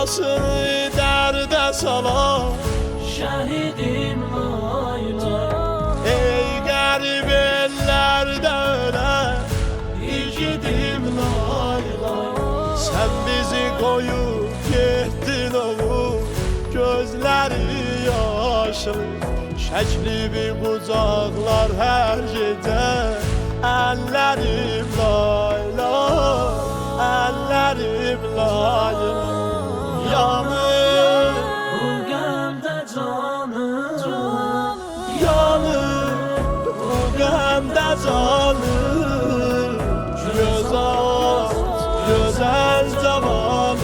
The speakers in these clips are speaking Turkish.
dünyasını derde salar. Şehidim lay lay. Ey garip ellerde ölen Yiğidim lay lay. sen bizi koyup gittin oğul, gözleri yaşlı. Şəkli bir qucaqlar hər gecə, əllərim lay lay, əllərim lay lay. Yanır, Bu qəmdə canım, yanır, bu qəmdə canır. Göz aç, gözəl cavanım,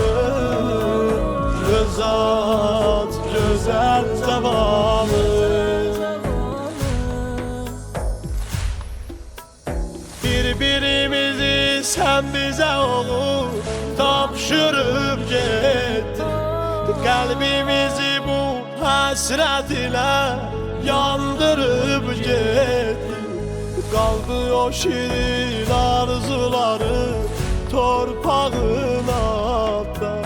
göz aç, gözəl cavanım. Bir-birimizi sen bize oğul tapşırıp gittin. Kalbimizi bu hasret ile yandırıp gittin. Kaldı o şirin arzuları torpağın altında.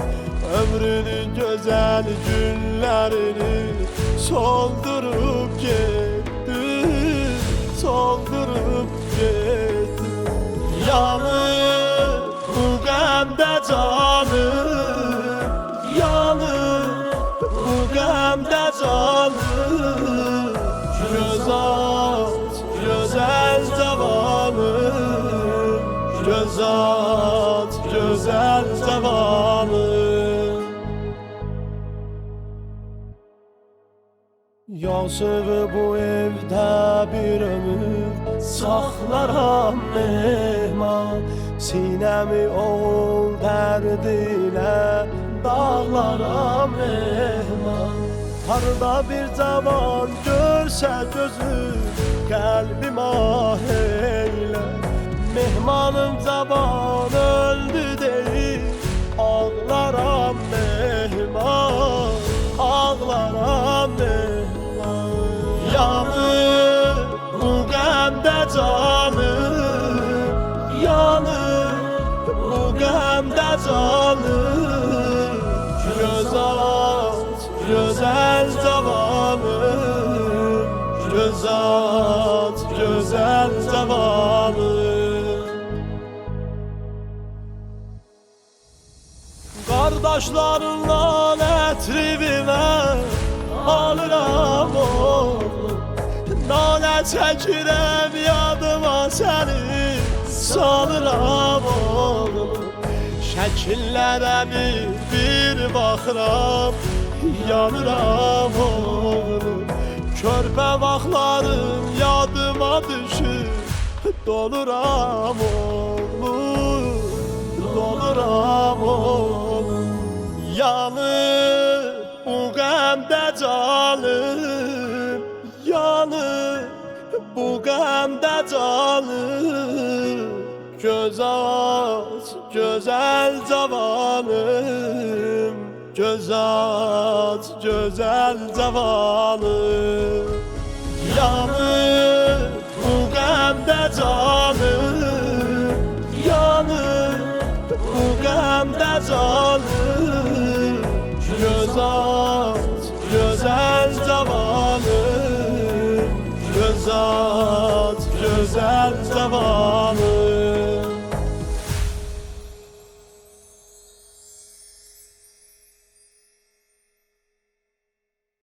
Ömrünün güzel günlerini soldurup gittin, soldurup gittin. Yanır bu qəmdə canım, yanır bu qəmdə canım. Göz aç, gözəl cavanım, göz aç, gözəl cavanım. Yasığı bu evdə bir ömür saxlaram mehman. Sinəmi oğul dərdilə dağlaram mehman. Harda bir cavan görsə gözü qəlbim ah eylər. Mehmanım cavan öldü deyir, ağlaram mehman, ağlaram mehman. Yanır bu qəmdə canım, yanır bu qəmdə canım. Göz aç, gözəl cavanım, göz aç, gözəl cavanım. Qardaşlarınla ətribimə alıram oğlum. Nalə çəkirəm yadıma səni salıram oğlum. Şəkillərə bir baxıram, yanıram oğlum. Körpə vaxtlarım yadıma düşür, doluram oğlum, doluram oğlum. Yanır bu qəmdə canım, yanır bu qəmdə canım. Göz aç, gözəl cavanım, göz aç, gözəl cavanım. Yanır bu qəmdə canım, yanır bu qəmdə canım. Göz aç, gözəl cavanım, göz aç, gözəl cavanım.